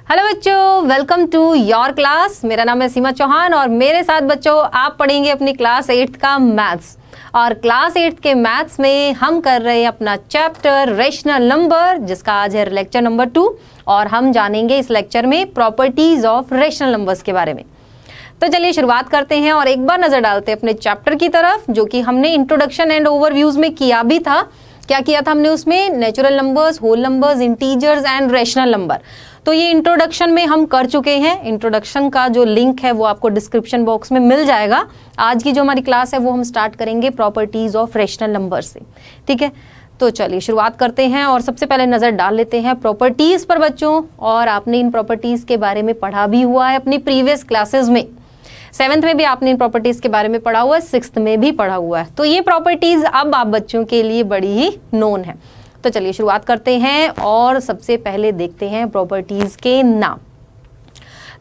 Hello बच्चों, welcome to your class. मेरा नाम है सीमा चौहान और मेरे साथ बच्चों आप पढ़ेंगे अपनी क्लास 8 का मैथ्स। और क्लास 8 के मैथ्स में हम कर रहे हैं अपना चैप्टर रेशनल नंबर, जिसका आज है लेक्चर नंबर 2। और हम जानेंगे इस लेक्चर में प्रॉपर्टीज ऑफ रेशनल नंबर्स के बारे में। तो चलिए शुरुआत करते हैं और एक बार नजर डालते हैं अपने चैप्टर की तरफ, जो कि हमने इंट्रोडक्शन एंड ओवरव्यूज में किया भी था। क्या किया था हमने उसमें? Natural numbers, whole numbers, integers and rational number. तो ये इंट्रोडक्शन में हम कर चुके हैं। इंट्रोडक्शन का जो लिंक है वो आपको डिस्क्रिप्शन बॉक्स में मिल जाएगा। आज की जो हमारी क्लास है वो हम स्टार्ट करेंगे प्रॉपर्टीज ऑफ रेशनल नंबर से। ठीक है, तो चलिए शुरुआत करते हैं और सबसे पहले नज़र डाल लेते हैं प्रॉपर्टीज पर बच्चों। और आपने इन प्रॉपर्टीज के बारे में पढ़ा भी हुआ है अपनी प्रीवियस क्लासेस में। 7th में भी आपने इन प्रॉपर्टीज के बारे में पढ़ा हुआ है, 6th में भी पढ़ा हुआ है। तो ये प्रॉपर्टीज अब आप बच्चों के लिए बड़ी ही नोन है। तो चलिए शुरुआत करते हैं और सबसे पहले देखते हैं प्रॉपर्टीज के नाम।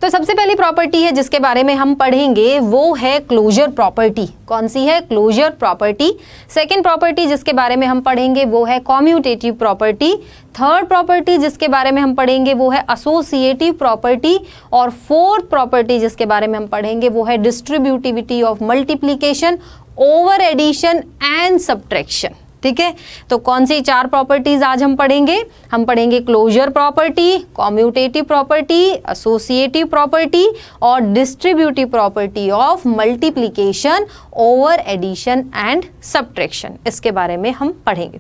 तो सबसे पहली प्रॉपर्टी है जिसके बारे में हम पढ़ेंगे वो है क्लोजर प्रॉपर्टी। कौन सी है? Closure property. सेकंड प्रॉपर्टी जिसके बारे में हम पढ़ेंगे वो है कॉम्यूटेटिव प्रॉपर्टी। थर्ड प्रॉपर्टी जिसके बारे में हम पढ़ेंगे वो है एसोसिएटिव प्रॉपर्टी। और फोर्थ प्रॉपर्टी जिसके बारे में हम पढ़ेंगे वो है distributivity of multiplication, over addition and subtraction. ठीक है, तो कौन सी 4 प्रॉपर्टीज आज हम पढ़ेंगे? हम पढ़ेंगे closure property, commutative property, associative property और distributive property of multiplication, over addition and subtraction. इसके बारे में हम पढ़ेंगे।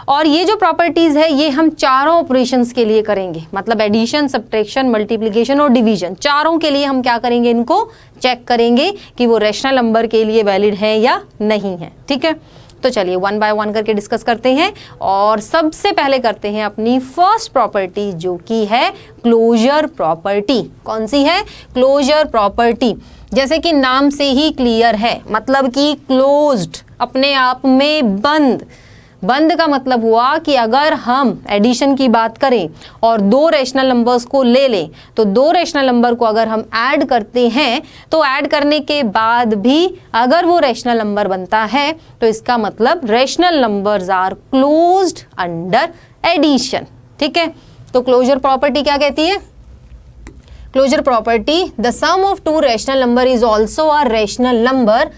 और ये जो प्रॉपर्टीज है ये हम चारों ऑपरेशंस के लिए करेंगे, मतलब एडिशन, सब्ट्रैक्शन, मल्टीप्लिकेशन और डिवीजन। चारों के लिए हम क्या करेंगे? इनको चेक करेंगे कि वो रेशनल नंबर के लिए वैलिड है या नहीं है। ठीक है, तो चलिए 1 बाय 1 करके डिस्कस करते हैं। और सबसे पहले करते हैं अपनी फर्स्ट प्रॉपर्टी जो कि है क्लोजर प्रॉपर्टी। कौन सी है? Closure property. जैसे कि नाम से ही क्लियर है, मतलब कि क्लोज्ड, अपने आप में बंद। बंद का मतलब हुआ कि अगर हम एडिशन की बात करें और 2 रेशनल नंबर्स को ले लें, तो 2 रेशनल नंबर को अगर हम ऐड करते हैं तो ऐड करने के बाद भी अगर वो रेशनल नंबर बनता है तो इसका मतलब rational numbers are closed under addition. ठीक है, तो क्लोजर प्रॉपर्टी क्या कहती है? Closure property, the sum of 2 rational number is also a rational number.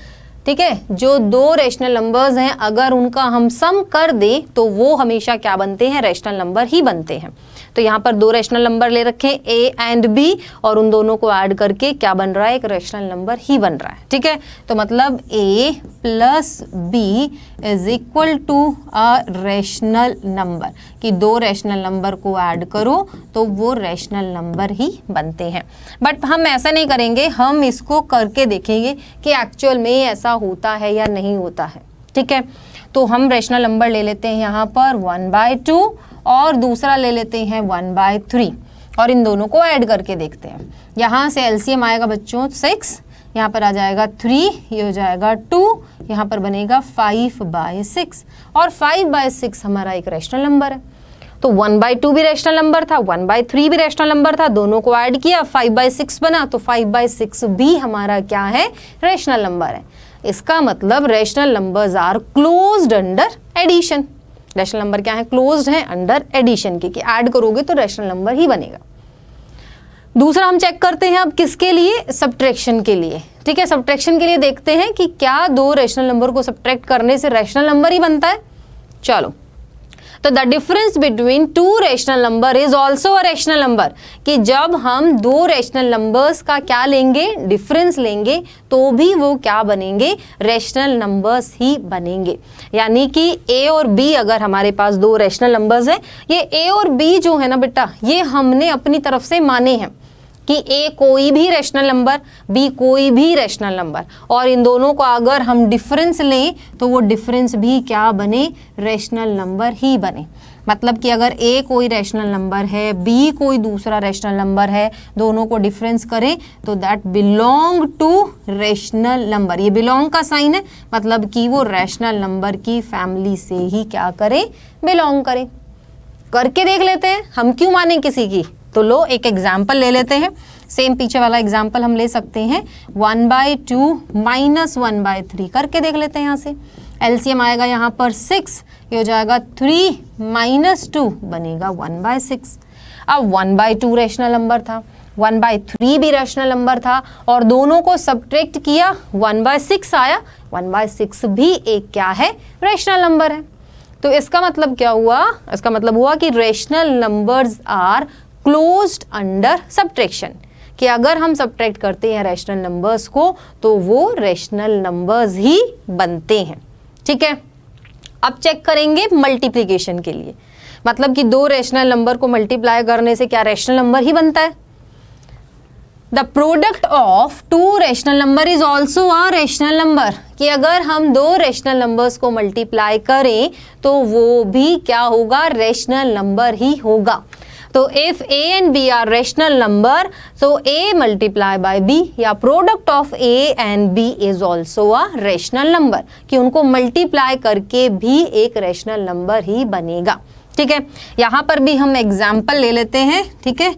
ठीक है, जो 2 रेशनल नंबर्स हैं अगर उनका हम सम कर दें तो वो हमेशा क्या बनते हैं? रेशनल नंबर ही बनते हैं। तो यहाँ पर 2 रेशनल नंबर ले रखे हैं ए एंड बी, और उन दोनों को ऐड करके क्या बन रहा है? एक रेशनल नंबर ही बन रहा है। ठीक है, तो मतलब A plus B is equal to a rational number, कि 2 रेशनल नंबर को ऐड करो तो वो रेशनल नंबर ही बनते हैं। बट हम ऐसा नहीं करेंगे, हम इसको करके देखेंगे कि एक्चुअल में ऐसा होता है या नहीं होता है। ठीक है, तो हम रेशनल नंबर ले लेते हैं यहाँ पर 1/2 और दूसरा ले लेते हैं 1/3 और इन दोनों को ऐड करके देखते हैं। यहाँ से एलसीएम आएगा बच्चों 6, यहाँ पर आ जाएगा 3, ये हो जाएगा 2, यहाँ पर बनेगा 5/6 और 5/6 हमारा एक रेशनल नंबर है। तो 1/2 भी रेशनल नंबर था, 1/3 भी रेशनल नंबर था, दोनों को ऐड किया 5/6 बना, तो 5/6 भी हमारा क्या है? रेशनल नंबर है। इसका मतलब rational numbers are closed under addition. Rational number क्या है? क्लोज्ड है अंडर एडिशन के, कि ऐड करोगे तो रेशनल नंबर ही बनेगा। दूसरा हम चेक करते हैं अब किसके लिए? सब्ट्रैक्शन के लिए। ठीक है, सब्ट्रैक्शन के लिए देखते हैं कि क्या 2 रेशनल नंबर को सब्ट्रैक्ट करने से रेशनल नंबर ही बनता है। चलो, तो the difference between 2 rational number is also a rational number, कि जब हम 2 रेशनल नंबर्स का क्या लेंगे? डिफरेंस लेंगे, तो भी वो क्या बनेंगे? रेशनल नंबर्स ही बनेंगे। यानी कि ए और बी, अगर हमारे पास 2 रेशनल नंबर्स हैं, ये ए और बी जो है ना बेटा, ये हमने अपनी तरफ से माने हैं कि ए कोई भी रेशनल नंबर, बी कोई भी रेशनल नंबर, और इन दोनों को अगर हम डिफरेंस लें तो वो डिफरेंस भी क्या बने? रेशनल नंबर ही बने। मतलब कि अगर ए कोई रेशनल नंबर है, बी कोई दूसरा रेशनल नंबर है, दोनों को डिफरेंस करें तो that belong to rational number. ये बिलोंग का साइन है, मतलब कि वो रेशनल नंबर की फैमिली से ही क्या करे? बिलोंग करे। करके देख लेते हैं, हम क्यों माने किसी की? तो लो एक एग्जाम्पल ले लेते हैं। सेम पीछे वाला एग्जाम्पल हम ले सकते हैं 1/2 - 1/3 करके देख लेते हैं। यहाँ से एलसीएम आएगा यहाँ पर 6, ये हो जाएगा 3 - 2 बनेगा 1/6। अब 1/2 रैशनल नंबर था, 1/3 भी रैशनल नंबर था और दोनों को सब्ट्रैक्ट किया 1/6 आया। 1/6 भी एक क्या है, रैशनल नंबर है। तो इसका मतलब क्या हुआ, इसका मतलब हुआ कि rational numbers are closed under subtraction, कि अगर हम सब्ट्रैक्ट करते हैं रैशनल नंबर्स को तो वो रैशनल नंबर्स ही बनते हैं। ठीक है, अब चेक करेंगे मल्टीप्लिकेशन के लिए, मतलब कि दो रैशनल नंबर को मल्टीप्लाई करने से क्या रैशनल नंबर ही बनता है। The product of two rational number is also a rational number, कि अगर हम दो रैशनल नंबर्स को मल्टीप्लाई करें तो वो भी क्या होगा, रैशनल नंबर ही होगा। तो if a and b are rational number, so a multiply by b या product of a and b is also a rational number, कि उनको मल्टीप्लाई करके भी एक रैशनल नंबर ही बनेगा। ठीक है, यहाँ पर भी हम एग्जाम्पल ले लेते हैं। ठीक है,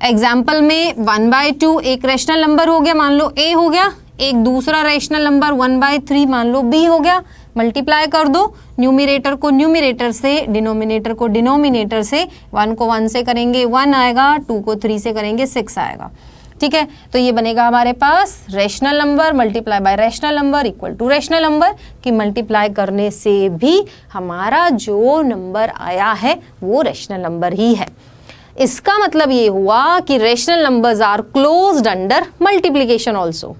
एग्जाम्पल में 1/2 एक रैशनल नंबर हो गया, मान लो a हो गया, एक दूसरा रैशनल नंबर 1/3 मान लो b हो गया। मल्टीप्लाई कर दो, न्यूमिरेटर को न्यूमिरेटर से, डिनोमिनेटर को डिनोमिनेटर से, 1 को 1 से करेंगे 1 आएगा, 2 को 3 से करेंगे 6 आएगा। ठीक है, तो ये बनेगा हमारे पास rational number multiply by rational number equal to rational number, कि मल्टीप्लाई करने से भी हमारा जो नंबर आया है वो रैशनल नंबर ही है। इसका मतलब ये हुआ कि rational numbers are closed under multiplication also.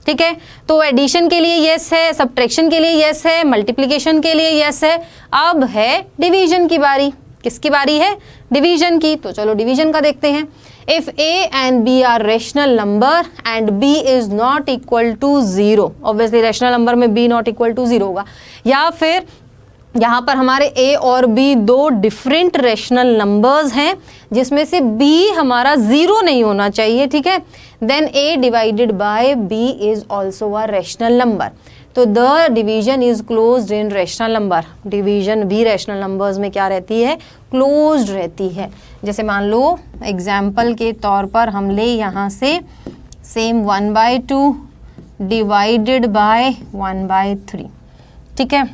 ठीक है, तो एडिशन के लिए यस है, सब्ट्रैक्शन के लिए यस है, मल्टीप्लिकेशन के लिए यस है। अब है डिवीजन की बारी। किसकी बारी है, डिवीजन की। तो चलो डिवीजन का देखते हैं। If a and b are rational number and b is not equal to 0, obviously rational number में b नॉट इक्वल टू 0 होगा, या फिर यहाँ पर हमारे a और b दो डिफरेंट रैशनल नंबर्स हैं जिसमें से b हमारा 0 नहीं होना चाहिए। ठीक है, then a divided by b is also a rational number. तो the division is closed in rational number. Division भी रैशनल नंबर्स में क्या रहती है, क्लोज्ड रहती है। जैसे मान लो एग्जाम्पल के तौर पर हम ले यहाँ से सेम 1/2 डिवाइडेड बाय 1/3। ठीक है,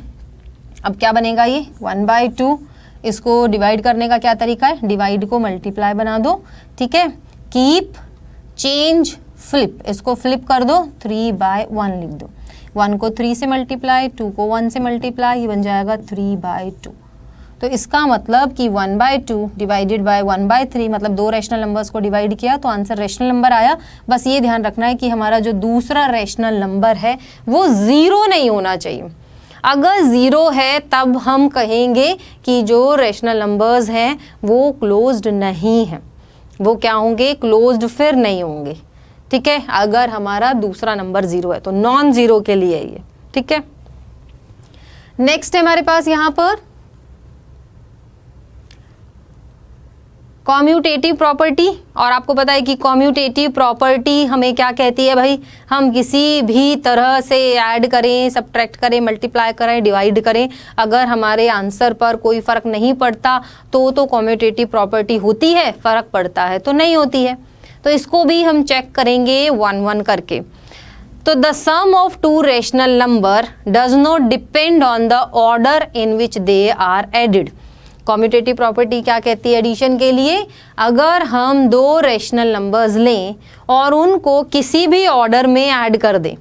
अब क्या बनेगा ये 1/2, इसको डिवाइड करने का क्या तरीका है, डिवाइड को मल्टीप्लाई बना दो। ठीक है, कीप चेंज फ्लिप, इसको फ्लिप कर दो, 3/1 लिख दो। 1 को 3 से मल्टीप्लाई, 2 को 1 से मल्टीप्लाई, ये बन जाएगा 3/2। तो इसका मतलब कि 1/2 डिवाइडेड बाय 1/3, मतलब दो रैशनल नंबर्स को डिवाइड किया तो आंसर रैशनल नंबर आया। बस ये ध्यान रखना है कि हमारा जो दूसरा रैशनल नंबर है वो 0 नहीं होना चाहिए। अगर 0 है तब हम कहेंगे कि जो रैशनल नंबर्स हैं वो क्लोज्ड नहीं हैं, वो क्या होंगे, क्लोज्ड फिर नहीं होंगे। ठीक है, अगर हमारा दूसरा नंबर 0 है तो नॉन 0 के लिए ये। ठीक है, नेक्स्ट है हमारे पास यहाँ पर कॉम्यूटेटिव प्रॉपर्टी। और आपको पता है कि कॉम्यूटेटिव प्रॉपर्टी हमें क्या कहती है भाई, हम किसी भी तरह से ऐड करें, सब्ट्रैक्ट करें, मल्टीप्लाई करें, डिवाइड करें, अगर हमारे आंसर पर कोई फ़र्क नहीं पड़ता तो कॉम्यूटेटिव प्रॉपर्टी होती है, फ़र्क पड़ता है तो नहीं होती है। तो इसको भी हम चेक करेंगे 1-1 करके। तो the sum of two rational number does not depend on the order in which they are added. Commutative property क्या कहती है एडिशन के लिए, अगर हम दो रैशनल नंबर्स लें और उनको किसी भी ऑर्डर में ऐड कर दें,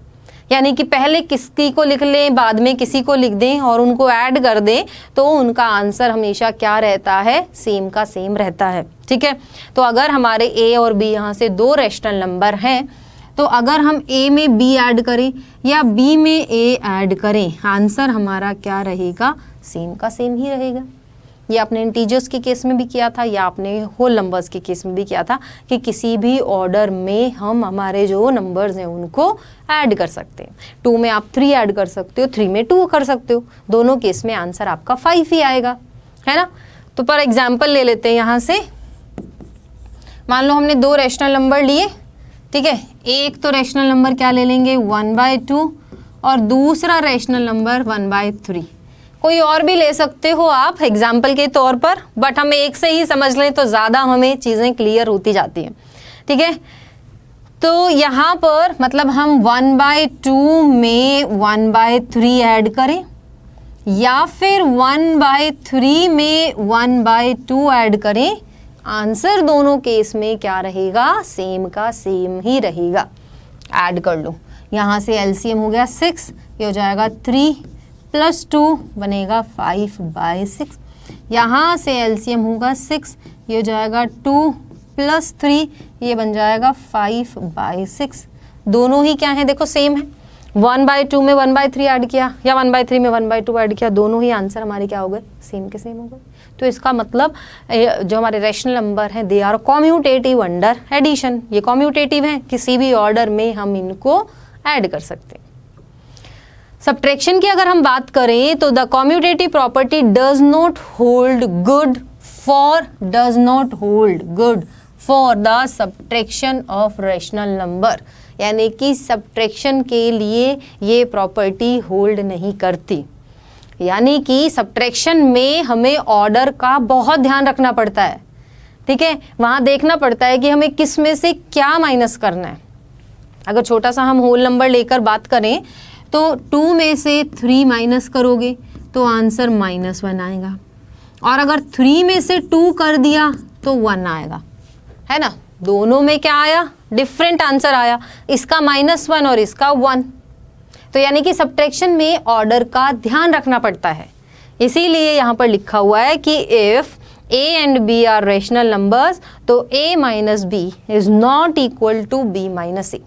यानी कि पहले किसी को लिख लें बाद में किसी को लिख दें और उनको ऐड कर दें, तो उनका आंसर हमेशा क्या रहता है, सेम का सेम रहता है। ठीक है, तो अगर हमारे a और b यहाँ से दो रैशनल नंबर हैं तो अगर हम a में b ऐड करें या b में a ऐड करें, आंसर हमारा क्या रहेगा, सेम का सेम ही रहेगा। ये आपने इंटीजर्स के केस में भी किया था या आपने होल नंबर्स के केस में भी किया था कि किसी भी ऑर्डर में हम हमारे जो नंबर्स हैं उनको ऐड कर सकते हैं। 2 में आप 3 ऐड कर सकते हो, 3 में 2 कर सकते हो, दोनों केस में आंसर आपका 5 ही आएगा, है ना। तो पर एग्जाम्पल ले लेते हैं यहाँ से। मान लो हमने दो रैशनल नंबर लिए, ठीक है, एक तो रैशनल नंबर क्या ले लेंगे 1/2 और दूसरा रैशनल नंबर 1/3। कोई और भी ले सकते हो आप एग्जाम्पल के तौर पर, बट हम एक से ही समझ लें तो ज़्यादा हमें चीज़ें क्लियर होती जाती हैं। ठीक है, तो यहाँ पर मतलब हम 1/2 में 1/3 ऐड करें या फिर 1/3 में 1/2 ऐड करें, आंसर दोनों केस में क्या रहेगा, सेम का सेम ही रहेगा। ऐड कर लो, यहाँ से एलसीएम हो गया 6, ये हो जाएगा 3 + 2 बनेगा 5/6। यहाँ से एलसीएम होगा 6, ये हो जाएगा 2 + 3, ये बन जाएगा 5/6। दोनों ही क्या है, देखो सेम है। 1/2 में 1/3 ऐड किया या 1/3 में 1/2 ऐड किया, दोनों ही आंसर हमारे क्या हो गए, सेम के सेम हो गए। तो इसका मतलब जो हमारे रैशनल नंबर हैं they are commutative under addition. ये कॉम्यूटेटिव हैं, किसी भी ऑर्डर में हम इनको ऐड कर सकते हैं। सब्ट्रैक्शन की अगर हम बात करें तो the commutative property does not hold good for the subtraction of rational number, यानी कि सब्ट्रैक्शन के लिए ये प्रॉपर्टी होल्ड नहीं करती। यानी कि सब्ट्रैक्शन में हमें ऑर्डर का बहुत ध्यान रखना पड़ता है, ठीक है। वहाँ देखना पड़ता है कि हमें किस में से क्या माइनस करना है। अगर छोटा सा हम होल नंबर लेकर बात करें तो 2 में से 3 माइनस करोगे तो आंसर -1 आएगा, और अगर 3 में से 2 कर दिया तो 1 आएगा, है ना। दोनों में क्या आया, डिफरेंट आंसर आया, इसका -1 और इसका 1। तो यानी कि सब्ट्रैक्शन में ऑर्डर का ध्यान रखना पड़ता है। इसीलिए यहाँ पर लिखा हुआ है कि if a and b are rational numbers तो a - b is not equal to b - a,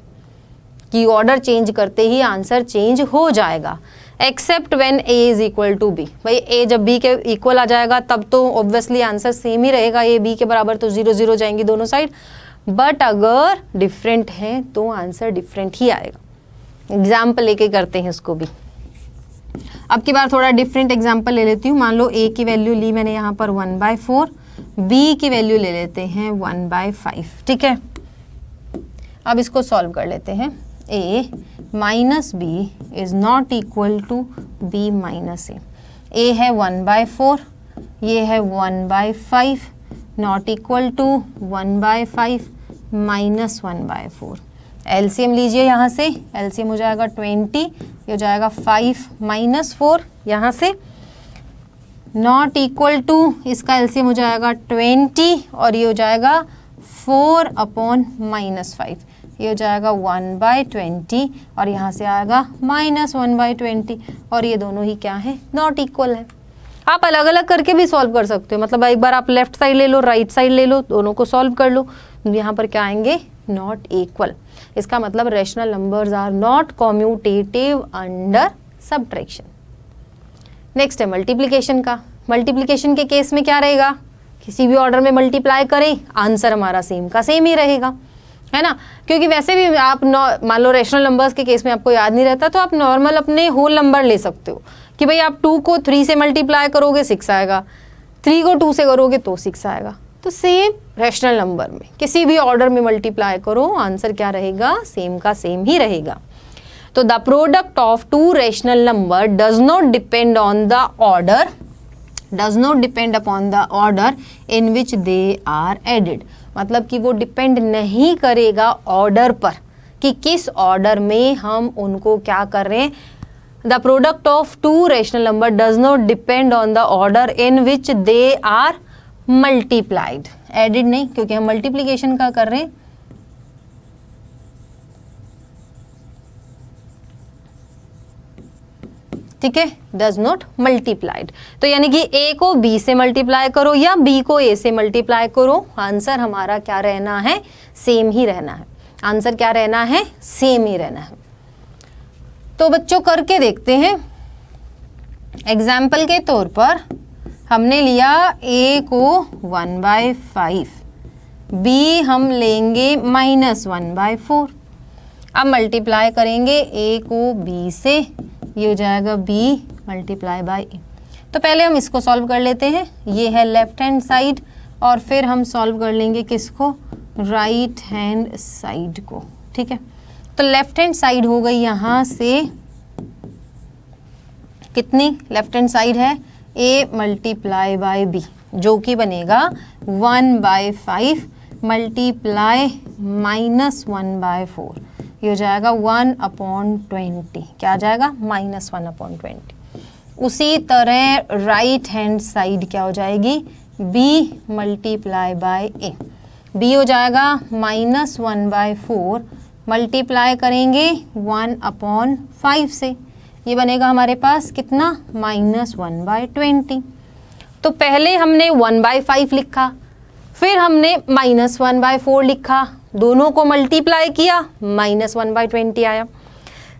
कि ऑर्डर चेंज करते ही आंसर चेंज हो जाएगा, except when a is equal to b। भाई a जब b के इक्वल आ जाएगा तब तो ऑब्वियसली आंसर सेम ही रहेगा, a b के बराबर तो 0 0 जाएंगी दोनों साइड, बट अगर डिफरेंट है तो आंसर डिफरेंट ही आएगा। एग्जाम्पल लेके करते हैं इसको भी। अब की बार थोड़ा डिफरेंट एग्जाम्पल ले लेती हूँ। मान लो a की वैल्यू ली मैंने यहाँ पर 1/4, b की वैल्यू ले लेते हैं 1/5, ठीक है। अब इसको सॉल्व कर लेते हैं। a - b is not equal to b - a। a है 1/4, ये है 1/5, नॉट इक्वल टू 1/5 - 1/4। एलसीएम लीजिए, यहाँ से एलसीएम हो जाएगा 20, ये हो जाएगा 5 - 4, यहाँ से नॉट इक्वल टू, इसका एलसीएम हो जाएगा 20 और ये हो जाएगा 4/-5, ये हो जाएगा 1/20 और यहाँ से आएगा -1/20, और ये दोनों ही क्या है, नॉट इक्वल है। आप अलग अलग करके भी सॉल्व कर सकते हो, मतलब एक बार आप लेफ्ट साइड ले लो, राइट साइड ले लो, दोनों को सॉल्व कर लो। यहाँ पर क्या आएंगे, नॉट इक्वल। इसका मतलब rational numbers are not commutative under subtraction. Next है मल्टीप्लिकेशन का। मल्टीप्लिकेशन के केस में क्या रहेगा, किसी भी ऑर्डर में मल्टीप्लाई करें, आंसर हमारा सेम का सेम ही रहेगा, है ना। क्योंकि वैसे भी आप मान लो रैशनल नंबर्स के केस में आपको याद नहीं रहता तो आप नॉर्मल अपने होल नंबर ले सकते हो कि भाई आप 2 को 3 से मल्टीप्लाई करोगे 6 आएगा, 3 को 2 से करोगे तो 6 आएगा। तो सेम रैशनल नंबर में किसी भी ऑर्डर में मल्टीप्लाई करो, आंसर क्या रहेगा, सेम का सेम ही रहेगा। तो the product of 2 rational number does not depend on the order, does not depend upon the order in which they are added. मतलब कि वो डिपेंड नहीं करेगा ऑर्डर पर कि किस ऑर्डर में हम उनको क्या कर रहे हैं। The product of 2 rational number does not depend on the order in which they are multiplied, added नहीं, क्योंकि हम मल्टीप्लीकेशन का कर रहे हैं। ठीक है, डज नॉट मल्टीप्लाइड। तो यानी कि a को b से मल्टीप्लाई करो या b को a से मल्टीप्लाई करो, आंसर हमारा क्या रहना है, सेम ही रहना है। आंसर क्या रहना है, सेम ही रहना है। तो बच्चों करके देखते हैं। एग्जाम्पल के तौर पर हमने लिया a को 1/5, b हम लेंगे -1/4। अब मल्टीप्लाई करेंगे a को b से, ये हो जाएगा b मल्टीप्लाई बाई a। तो पहले हम इसको सॉल्व कर लेते हैं, ये है लेफ्ट हैंड साइड, और फिर हम सॉल्व कर लेंगे किसको, राइट हैंड साइड को। ठीक है, तो लेफ्ट हैंड साइड हो गई यहाँ से कितनी, लेफ्ट हैंड साइड है a मल्टीप्लाई बाई b, जो कि बनेगा 1/5 मल्टीप्लाई -1/4, ये हो जाएगा 1/20। क्या आ जाएगा? -1/20। उसी तरह राइट हैंड साइड क्या हो जाएगी? b multiply by a, b हो जाएगा -1/4 मल्टीप्लाई करेंगे 1/5 से, ये बनेगा हमारे पास कितना? -1/20। तो पहले हमने 1/5 लिखा, फिर हमने -1/4 लिखा, दोनों को मल्टीप्लाई किया, -1/20 आया।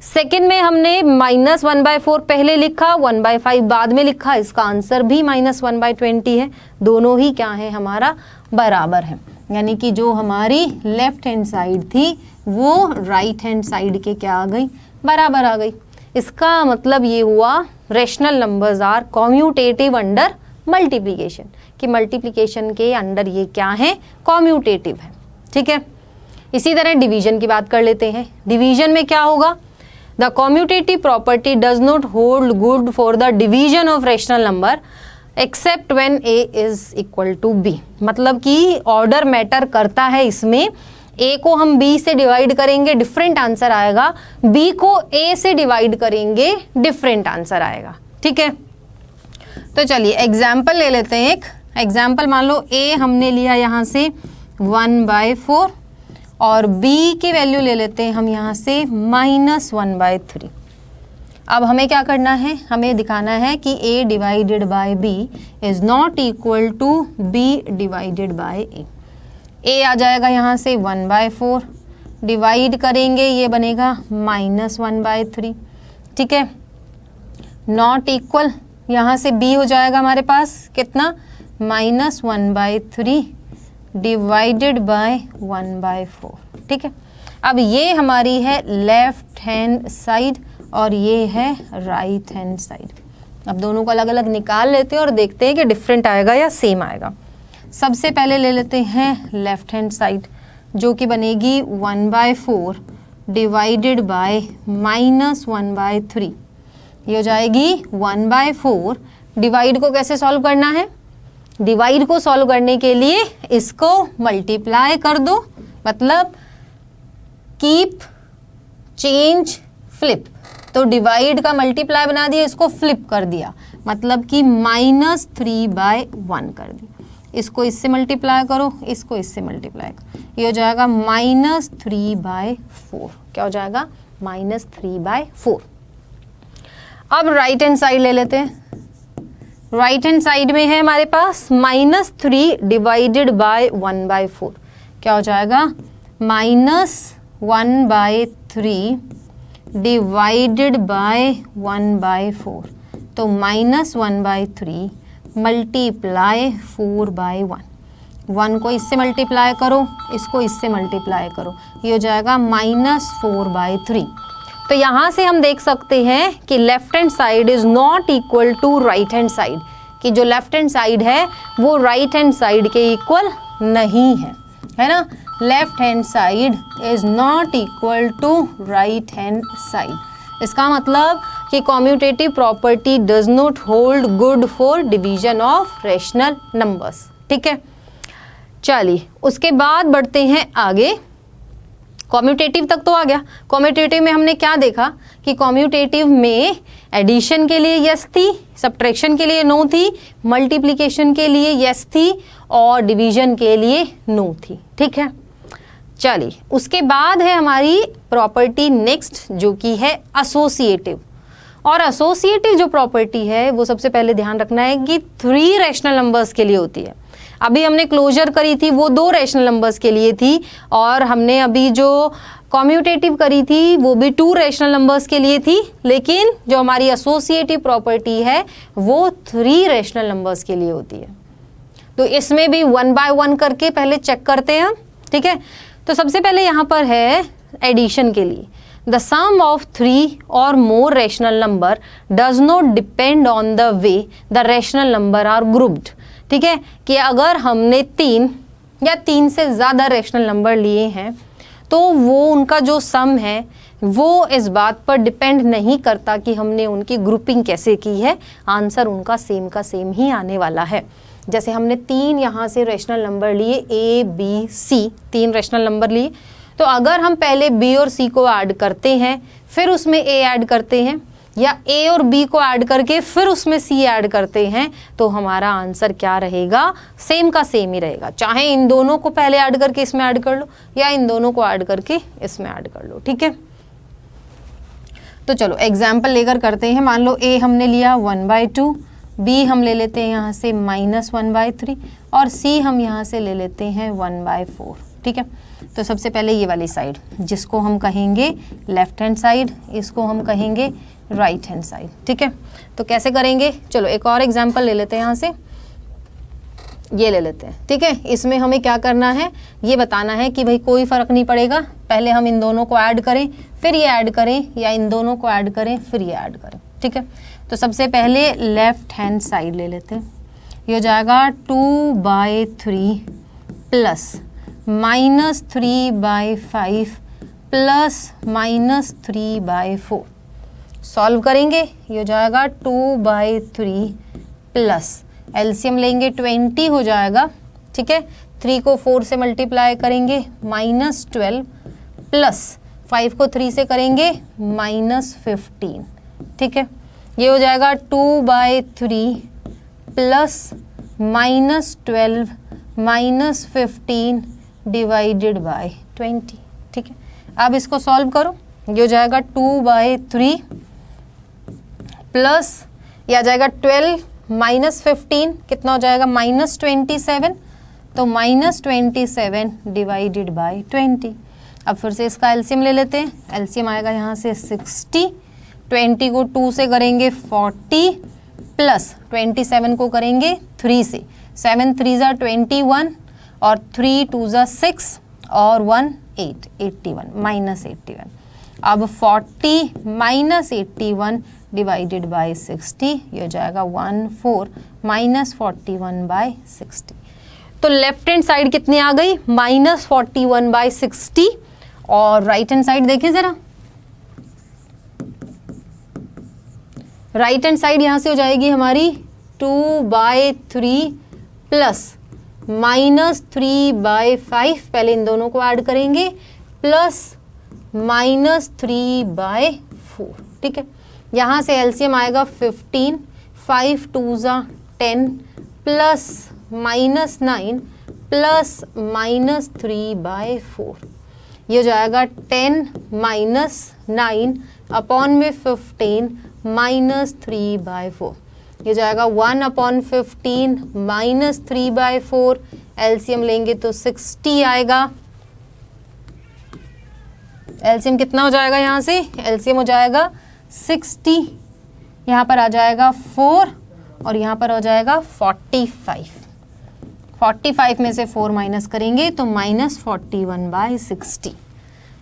सेकेंड में हमने -1/4 पहले लिखा, 1/5 बाद में लिखा, इसका आंसर भी -1/20 है। दोनों ही क्या है? हमारा बराबर है, यानी कि जो हमारी लेफ्ट हैंड साइड थी वो राइट हैंड साइड के क्या आ गई? बराबर आ गई। इसका मतलब ये हुआ rational numbers are commutative under multiplication, कि मल्टीप्लिकेशन के अंडर ये क्या है? कॉम्यूटेटिव है। ठीक है, इसी तरह डिवीजन की बात कर लेते हैं। डिवीजन में क्या होगा? The commutative property does not hold good for the division of rational number except when a is equal to b। मतलब कि ऑर्डर मैटर करता है इसमें। a को हम b से डिवाइड करेंगे, डिफरेंट आंसर आएगा, b को a से डिवाइड करेंगे, डिफरेंट आंसर आएगा। ठीक है, तो चलिए एग्जाम्पल ले लेते हैं। एक एग्जाम्पल मान लो a हमने लिया यहाँ से 1/4 और b की वैल्यू ले लेते हैं हम यहाँ से -1/3। अब हमें क्या करना है? हमें दिखाना है कि a divided by b is not equal to b divided by a। a आ जाएगा यहाँ से 1/4, डिवाइड करेंगे, ये बनेगा -1/3। ठीक है, नॉट इक्वल, यहाँ से b हो जाएगा हमारे पास कितना? -1/3 डिवाइडेड बाय 1/4। ठीक है, अब ये हमारी है लेफ्ट हैंड साइड और ये है राइट हैंड साइड। अब दोनों को अलग अलग निकाल लेते हैं और देखते हैं कि डिफरेंट आएगा या सेम आएगा। सबसे पहले ले लेते हैं लेफ्ट हैंड साइड, जो कि बनेगी 1/4 डिवाइडेड बाय -1/3। ये हो जाएगी 1/4। डिवाइड को कैसे सॉल्व करना है? डिवाइड को सॉल्व करने के लिए इसको मल्टीप्लाई कर दो, मतलब कीप, चेंज, फ्लिप। तो डिवाइड का मल्टीप्लाई बना दिया, इसको फ्लिप कर दिया, मतलब कि -3/1 कर दिया। इसको इससे मल्टीप्लाई करो, इसको इससे मल्टीप्लाई करो, ये हो जाएगा -3/4। क्या हो जाएगा? -3/4। अब राइट हैंड साइड ले लेते हैं। राइट हैंड साइड में है हमारे पास -3 डिवाइडेड बाय 1/4। क्या हो जाएगा? -1/3 डिवाइडेड बाय 1/4। तो -1/3 मल्टीप्लाई 4/1। 1 को इससे मल्टीप्लाई करो, इसको इससे मल्टीप्लाई करो, ये हो जाएगा -4/3। तो यहाँ से हम देख सकते हैं कि left hand side is not equal to right hand side, कि जो लेफ्ट हैंड साइड है वो राइट हैंड साइड के इक्वल नहीं है ना? Left hand side is not equal to right hand side. इसका मतलब कि commutative property does not hold good for division of rational numbers. ठीक है, चलिए उसके बाद बढ़ते हैं आगे। कॉम्यूटेटिव तक तो आ गया। कॉम्यूटेटिव में हमने क्या देखा कि कॉम्यूटेटिव में एडिशन के लिए यस थी, सब्ट्रैक्शन के लिए नो थी, मल्टीप्लिकेशन के लिए यस थी और डिवीजन के लिए नो थी। ठीक है, चलिए उसके बाद है हमारी प्रॉपर्टी नेक्स्ट, जो कि है एसोसिएटिव। और एसोसिएटिव जो प्रॉपर्टी है वो सबसे पहले ध्यान रखना है कि 3 रैशनल नंबर्स के लिए होती है। अभी हमने क्लोजर करी थी वो 2 रैशनल नंबर्स के लिए थी, और हमने अभी जो कॉम्यूटेटिव करी थी वो भी 2 रैशनल नंबर्स के लिए थी, लेकिन जो हमारी एसोसिएटिव प्रॉपर्टी है वो 3 रैशनल नंबर्स के लिए होती है। तो इसमें भी 1 बाय 1 करके पहले चेक करते हैं हम। ठीक है, तो सबसे पहले यहाँ पर है एडिशन के लिए, द सम ऑफ 3 और more rational number does not depend on the way the rational number are grouped. ठीक है, कि अगर हमने 3 या 3 से ज़्यादा रैशनल नंबर लिए हैं तो वो उनका जो सम है वो इस बात पर डिपेंड नहीं करता कि हमने उनकी ग्रुपिंग कैसे की है, आंसर उनका सेम का सेम ही आने वाला है। जैसे हमने 3 यहाँ से रेशनल नंबर लिए A, B, C, 3 rational number लिए, तो अगर हम पहले B और C को ऐड करते हैं फिर उसमें A ऐड करते हैं, या A और B को ऐड करके फिर उसमें C ऐड करते हैं, तो हमारा आंसर क्या रहेगा, सेम का सेम ही रहेगा। चाहे इन दोनों को पहले ऐड करके इसमें ऐड कर लो या इन दोनों को ऐड करके इसमें ऐड कर लो, ठीक है। तो चलो एग्जाम्पल लेकर करते हैं। मान लो A हमने लिया 1/2, B हम ले लेते हैं यहाँ से -1/3 और C हम यहाँ से ले लेते हैं 1/4, ठीक है। तो सबसे पहले ये वाली साइड जिसको हम कहेंगे लेफ्ट हैंड साइड, इसको हम कहेंगे राइट हैंड साइड, ठीक है। तो कैसे करेंगे, चलो एक और एग्जाम्पल ले लेते हैं, यहाँ से ये ले लेते हैं, ठीक है। इसमें हमें क्या करना है, ये बताना है कि भाई कोई फ़र्क नहीं पड़ेगा, पहले हम इन दोनों को ऐड करें फिर ये ऐड करें, या इन दोनों को ऐड करें फिर ये ऐड करें, ठीक है। तो सबसे पहले लेफ्ट हैंड साइड ले लेते हैं। ये हो जाएगा 2/3 प्लस -3/5 प्लस -3/4। सॉल्व करेंगे, ये हो जाएगा 2/3 प्लस एलसीएम लेंगे 20 हो जाएगा, ठीक है। 3 को 4 से मल्टीप्लाई करेंगे -12 प्लस 5 को 3 से करेंगे -15, ठीक है। ये हो जाएगा 2/3 प्लस -12 -15 डिवाइडेड बाय 20, ठीक है। अब इसको सॉल्व करो, ये हो जाएगा 2/3 प्लस ये आ जाएगा 12 -15 कितना हो जाएगा -27, तो -27 डिवाइडेड बाय 20। अब फिर से इसका एलसीएम ले लेते हैं। एलसीएम आएगा यहाँ से 60, 20 को 2 से करेंगे 40 प्लस 27 को करेंगे 3 से, 7 3 ज़ा 21 और 3 2 ज़ा 6 और 1 8, 81 -81। अब 40 -81 डिवाइडेड बाय 60, ये हो जाएगा 14 -41/60। तो लेफ्ट हैंड साइड कितनी आ गई, -41/60, और राइट हैंड साइड देखें ज़रा। राइट हैंड साइड यहाँ से हो जाएगी हमारी 2/3 प्लस -3/5, पहले इन दोनों को ऐड करेंगे, प्लस -3/4, ठीक है। यहाँ से एलसीएम आएगा 15, 5 2 ज़ा 10 प्लस -9 प्लस -3/4, ये हो जाएगा 10 -9 अपॉन में 15 -3/4, ये जाएगा 1/15 -3/4, एलसीएम लेंगे तो 60 आएगा। एलसीएम कितना हो जाएगा, यहाँ से एलसीएम हो जाएगा 60, यहाँ पर आ जाएगा 4 और यहाँ पर हो जाएगा 45। 45 में से 4 माइनस करेंगे तो -41/60,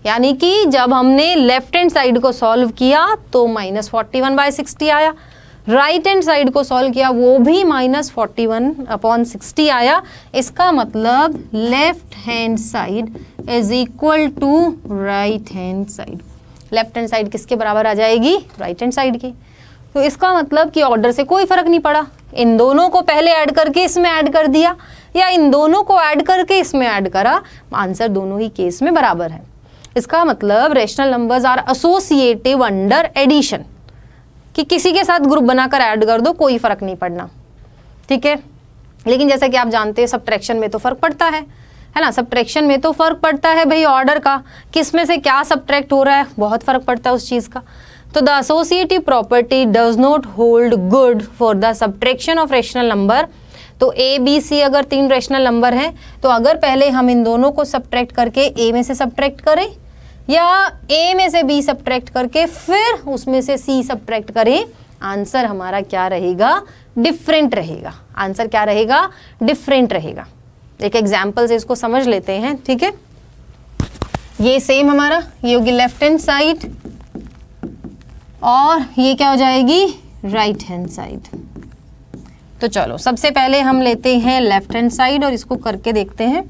यानी कि जब हमने लेफ्ट हैंड साइड को सॉल्व किया तो -41/60 आया, राइट हैंड साइड को सॉल्व किया वो भी -41/60 आया। इसका मतलब left hand side is equal to right hand side. Left hand side किसके बराबर आ जाएगी, राइट हैंड साइड की। तो इसका मतलब कि ऑर्डर से कोई फर्क नहीं पड़ा, इन दोनों को पहले ऐड करके इसमें ऐड कर दिया या इन दोनों को ऐड करके इसमें ऐड करा, आंसर दोनों ही केस में बराबर है। इसका मतलब rational numbers are associative under addition, कि किसी के साथ ग्रुप बनाकर ऐड कर दो, कोई फर्क नहीं पड़ना, ठीक है। लेकिन जैसा कि आप जानते हैं सब्ट्रैक्शन में तो फर्क पड़ता है ना, सब्ट्रैक्शन में तो फर्क पड़ता है भाई ऑर्डर का, किस में से क्या सब्ट्रैक्ट हो रहा है, बहुत फर्क पड़ता है उस चीज़ का। तो the associative property does not hold good for the subtraction of rational number. तो ए बी सी अगर 3 रेशनल नंबर हैं तो अगर पहले हम इन दोनों को सब्ट्रैक्ट करके ए में से सब्ट्रैक्ट करें या ए में से बी सब्ट्रैक्ट करके फिर उसमें से सी सब्ट्रैक्ट करें, आंसर हमारा क्या रहेगा, डिफरेंट रहेगा। आंसर क्या रहेगा, डिफरेंट रहेगा। एक एग्जाम्पल से इसको समझ लेते हैं, ठीक है। ये सेम हमारा ये होगी लेफ्ट हैंड साइड और ये क्या हो जाएगी, राइट हैंड साइड। तो चलो सबसे पहले हम लेते हैं लेफ्ट हैंड साइड और इसको करके देखते हैं।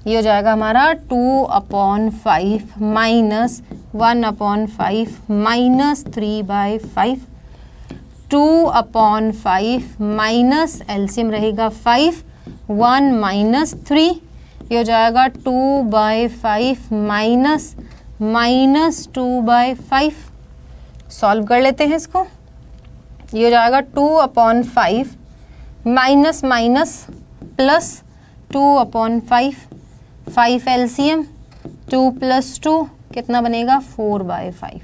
ये हो जाएगा हमारा 2/5 -1/5 -3/5 2/5 माइनस एलसीएम रहेगा 5, 1 माइनस 3, ये हो जाएगा 2/5 माइनस 2/5। सॉल्व कर लेते हैं इसको। ये हो जाएगा 2/5 माइनस माइनस प्लस 2/5, 5 एलसीएम, 2 + 2 कितना बनेगा 4/5।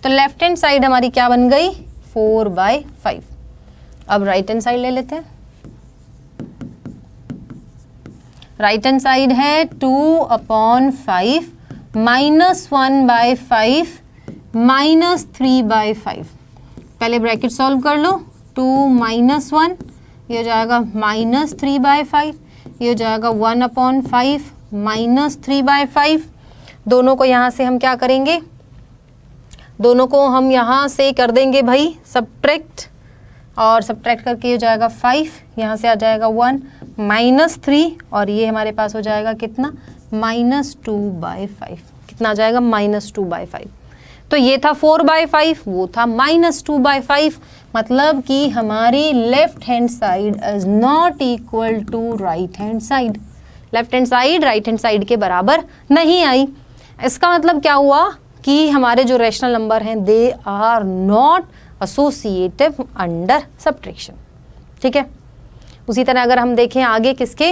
तो लेफ्ट हैंड साइड हमारी क्या बन गई 4/5। अब राइट हैंड साइड ले लेते हैं। राइट हैंड साइड है 2/5 माइनस 1/5 माइनस 3/5। पहले ब्रैकेट सॉल्व कर लो। 2 - 1 ये हो जाएगा -3/5, ये हो जाएगा 1/5 माइनस 3/5। दोनों को यहाँ से हम क्या करेंगे, दोनों को हम यहाँ से कर देंगे भाई सब्ट्रैक्ट, और सब्ट्रैक्ट करके हो जाएगा 5, यहाँ से आ जाएगा 1 -3, और ये हमारे पास हो जाएगा कितना -2/5। कितना आ जाएगा -2/5। तो ये था 4/5, वो था -2/5। मतलब कि हमारी left hand side is not equal to right hand side. Left hand side right hand side के बराबर नहीं आई। इसका मतलब क्या हुआ कि हमारे जो रैशनल नंबर हैं they are not associative under subtraction. ठीक है। उसी तरह अगर हम देखें आगे किसके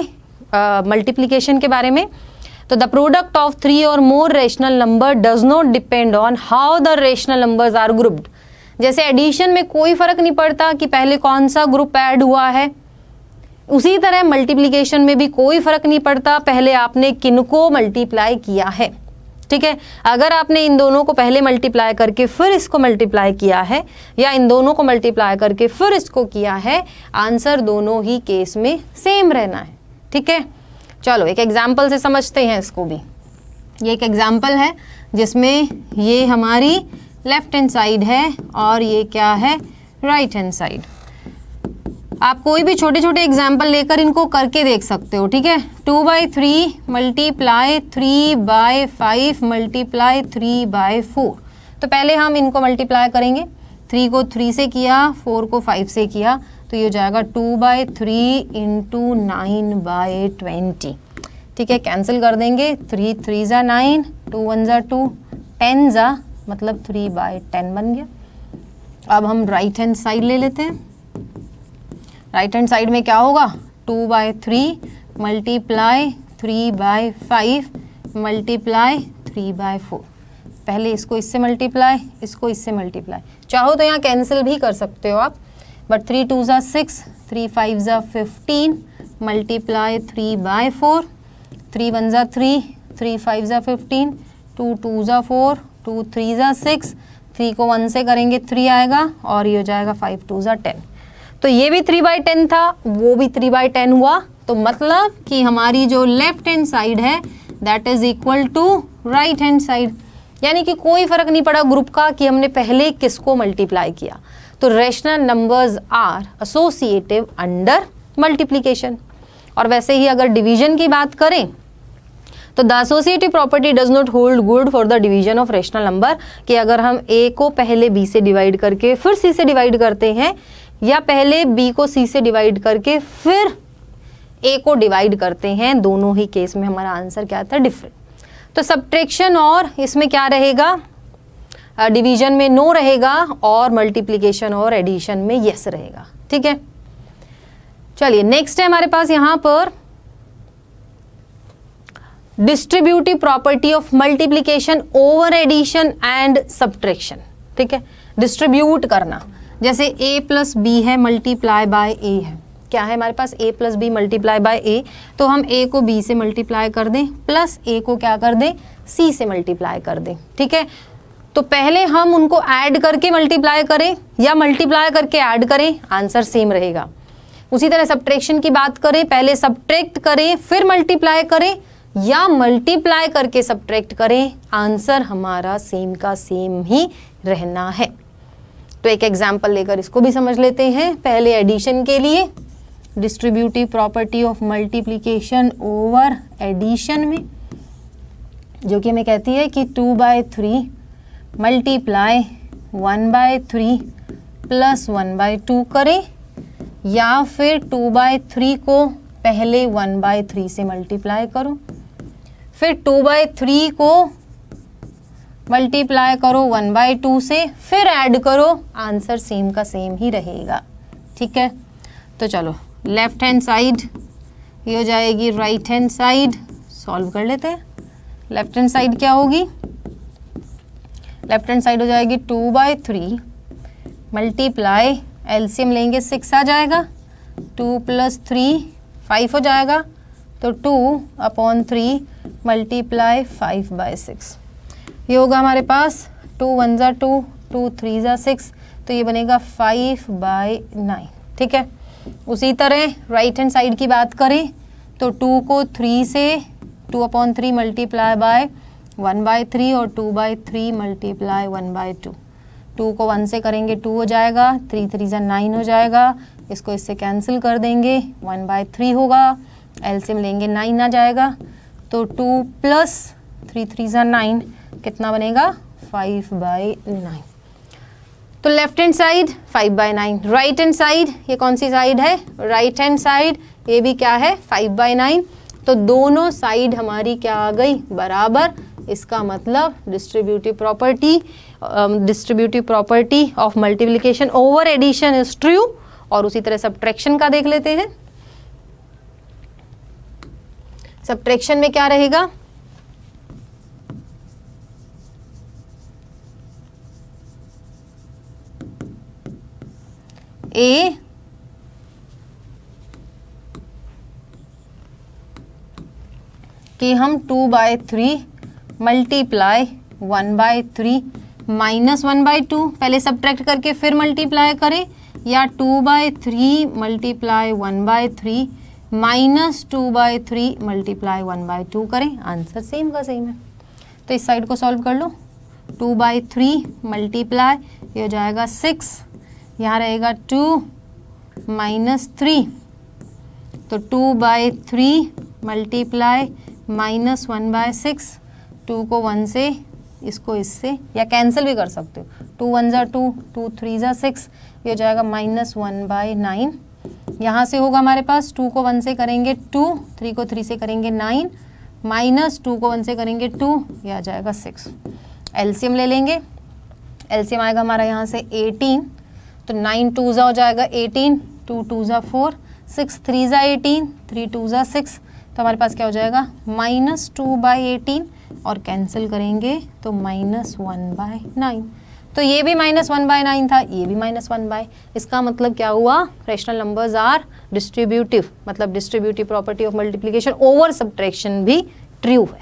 मल्टीप्लिकेशन के बारे में, तो द प्रोडक्ट ऑफ 3 और more rational number does not depend on how the rational numbers are grouped. जैसे एडिशन में कोई फर्क नहीं पड़ता कि पहले कौन सा ग्रुप ऐड हुआ है, उसी तरह मल्टीप्लिकेशन में भी कोई फर्क नहीं पड़ता पहले आपने किनको मल्टीप्लाई किया है। ठीक है। अगर आपने इन दोनों को पहले मल्टीप्लाई करके फिर इसको मल्टीप्लाई किया है, या इन दोनों को मल्टीप्लाई करके फिर इसको किया है, आंसर दोनों ही केस में सेम रहना है। ठीक है। चलो एक एग्जाम्पल से समझते हैं इसको भी। ये एक एग्जाम्पल है जिसमें ये हमारी लेफ्ट हैंड साइड है और ये क्या है राइट हैंड साइड। आप कोई भी छोटे छोटे एग्जाम्पल लेकर इनको करके देख सकते हो। ठीक है। 2/3 मल्टीप्लाई 3/5 मल्टीप्लाई 3/4। तो पहले हम इनको मल्टीप्लाई करेंगे। 3 को 3 से किया, 4 को 5 से किया, तो ये हो जाएगा 2/3 × 9/20। ठीक है। कैंसिल कर देंगे। 3 × 3 = 9, 2 × 1 = 2, 10 = मतलब 3/10 बन गया। अब हम राइट हैंड साइड ले लेते हैं। राइट हैंड साइड में क्या होगा 2/3 मल्टीप्लाई 3/5 मल्टीप्लाई 3/4। पहले इसको इससे मल्टीप्लाई, इसको इससे मल्टीप्लाई, चाहो तो यहाँ कैंसिल भी कर सकते हो आप, बट 3 × 2 = 6, 3 × 5 = 15 मल्टीप्लाई 3/4, 3 × 1 = 3, 3 × 5 = 15, 2 × 2 = 4, 2 × 3 = 6, 3 को 1 से करेंगे 3 आएगा, और ये हो जाएगा 5 × 2 = 10। तो ये भी 3/10 था, वो भी 3/10 हुआ। तो मतलब कि हमारी जो लेफ्ट हैंड साइड है that is equal to right hand side. यानी कि कोई फर्क नहीं पड़ा ग्रुप का कि हमने पहले किसको मल्टीप्लाई किया। तो rational numbers are associative under multiplication. और वैसे ही अगर डिवीजन की बात करें तो the associative property does not hold good for the division of rational number, कि अगर हम ए को पहले बी से डिवाइड करके फिर सी से डिवाइड करते हैं, या पहले बी को सी से डिवाइड करके फिर ए को डिवाइड करते हैं, दोनों ही केस में हमारा आंसर क्या था डिफरेंट। तो सब्ट्रैक्शन और इसमें क्या रहेगा, डिवीजन में नो रहेगा, और मल्टीप्लिकेशन और एडिशन में यस रहेगा। ठीक है। चलिए नेक्स्ट है हमारे पास यहाँ पर distributive property of multiplication over addition and subtraction. ठीक है। डिस्ट्रीब्यूट करना, जैसे a + b है मल्टीप्लाई बाय a है, क्या है हमारे पास a + b multiply by a, तो हम a को b से मल्टीप्लाई कर दें प्लस a को क्या कर दें c से मल्टीप्लाई कर दें। ठीक है। तो पहले हम उनको ऐड करके मल्टीप्लाई करें या मल्टीप्लाई करके ऐड करें, आंसर सेम रहेगा। उसी तरह सब्ट्रैक्शन की बात करें, पहले सब्ट्रैक्ट करें फिर मल्टीप्लाई करें, या मल्टीप्लाई करके सब्ट्रैक्ट करें, आंसर हमारा सेम का सेम ही रहना है। तो एक एग्जाम्पल लेकर इसको भी समझ लेते हैं। पहले एडिशन के लिए distributive property of multiplication over addition में, जो कि हमें कहती है कि 2/3 मल्टीप्लाई 1/3 प्लस 1/2 करें, या फिर 2/3 को पहले 1/3 से मल्टीप्लाई करो, फिर 2/3 को मल्टीप्लाई करो 1/2 से, फिर ऐड करो, आंसर सेम का सेम ही रहेगा। ठीक है, तो चलो लेफ्ट हैंड साइड ये हो जाएगी राइट हैंड साइड, सॉल्व कर लेते हैं। लेफ्ट हैंड साइड क्या होगी, लेफ्ट हैंड साइड हो जाएगी 2/3 मल्टीप्लाई, एलसीएम लेंगे 6 आ जाएगा, 2 + 3 5 हो जाएगा, तो 2/3 मल्टीप्लाई 5/6, ये होगा हमारे पास 2 × 1 = 2, 2 × 3 = 6, तो ये बनेगा 5/9। ठीक है, उसी तरह राइट हैंड साइड की बात करें तो 2 को 3 से 2/3 मल्टीप्लाई बाय 1/3 और 2/3 मल्टीप्लाई 1/2, 2 को 1 से करेंगे 2 हो जाएगा, 3 × 3 = 9 हो जाएगा, इसको इससे कैंसिल कर देंगे, 1/3 होगा, एलसीएम लेंगे 9 आ जाएगा, तो 2 + 3 × 3 = 9 कितना बनेगा 5/9। तो left hand side 5/9, right hand side ये कौन सी साइड है, राइट हैंड साइड, ये भी क्या है 5/9, तो दोनों साइड हमारी क्या आ गई बराबर, इसका मतलब distributive property of multiplication over addition is true. और उसी तरह सब्ट्रैक्शन का देख लेते हैं, सब्ट्रैक्शन में क्या रहेगा, ए कि हम 2/3 मल्टीप्लाई 1/3 माइनस 1/2 पहले सब्ट्रैक्ट करके फिर मल्टीप्लाई करें, या 2/3 मल्टीप्लाई 1/3 माइनस 2/3 मल्टीप्लाई 1/2 करें, आंसर सेम का सेम है। तो इस साइड को सॉल्व कर लो, 2/3 मल्टीप्लाई ये हो जाएगा 6, यहाँ रहेगा 2 - 3, तो 2/3 मल्टीप्लाई माइनस 1/6, 2 को 1 से इसको इससे या कैंसिल भी कर सकते हो, 2 × 1 = 2, 2 × 3 = 6, ये हो जाएगा -1/9। यहाँ से होगा हमारे पास 2 को 1 से करेंगे 2, 3 को 3 से करेंगे 9, माइनस 2 को 1 से करेंगे 2, ये आ जाएगा 6। एलसीएम ले लेंगे, एलसीएम आएगा हमारा यहाँ से 18, तो 9 × 2 = हो जाएगा 18, 2 × 2 = 4, 6 × 3 = 18, 3 × 2 = 6, तो हमारे पास क्या हो जाएगा -2/18, और कैंसिल करेंगे तो -1/9। तो ये भी -1/9 था, ये भी -1/, इसका मतलब क्या हुआ, रैशनल नंबर्स आर डिस्ट्रीब्यूटिव, मतलब distributive property of multiplication over subtraction भी ट्रू है।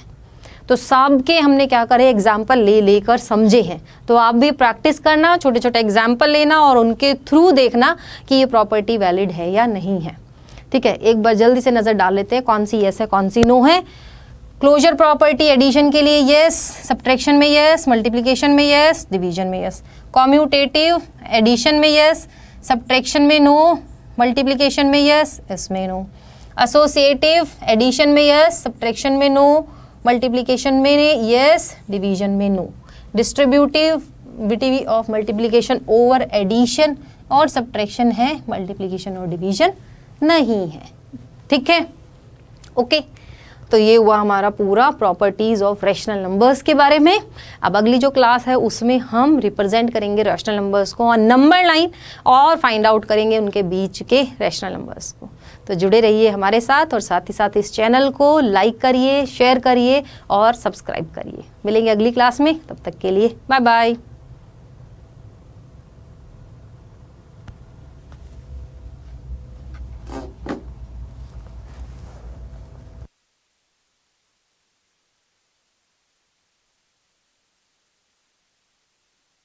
तो सब के हमने क्या करे एग्जाम्पल लेकर समझे हैं, तो आप भी प्रैक्टिस करना, छोटे छोटे एग्जाम्पल लेना और उनके थ्रू देखना कि ये प्रॉपर्टी वैलिड है या नहीं है। ठीक है, एक बार जल्दी से नज़र डाल लेते हैं कौन सी येस है कौन सी नो है। क्लोजर प्रॉपर्टी एडिशन के लिए येस, सब्ट्रैक्शन में येस, मल्टीप्लिकेशन में येस, डिवीजन में येस। कॉम्यूटेटिव एडिशन में येस, सब्ट्रैक्शन में नो, मल्टीप्लिकेशन में येस, इसमें नो। एसोसिएटिव एडिशन में येस, सब्ट्रैक्शन में नो, मल्टीप्लिकेशन में येस, डिवीजन में no. Distributivity of multiplication over addition और सब्ट्रैक्शन है, मल्टीप्लिकेशन और डिवीजन नहीं है। ठीक है, ओके। तो ये हुआ हमारा पूरा प्रॉपर्टीज ऑफ रैशनल नंबर्स के बारे में। अब अगली जो क्लास है उसमें हम रिप्रेजेंट करेंगे रैशनल नंबर्स को ऑन नंबर लाइन और फाइंड आउट करेंगे उनके बीच के रैशनल नंबर्स को। तो जुड़े रहिए हमारे साथ और साथ ही साथ इस चैनल को लाइक करिए, शेयर करिए और सब्सक्राइब करिए। मिलेंगे अगली क्लास में, तब तक के लिए बाय बाय।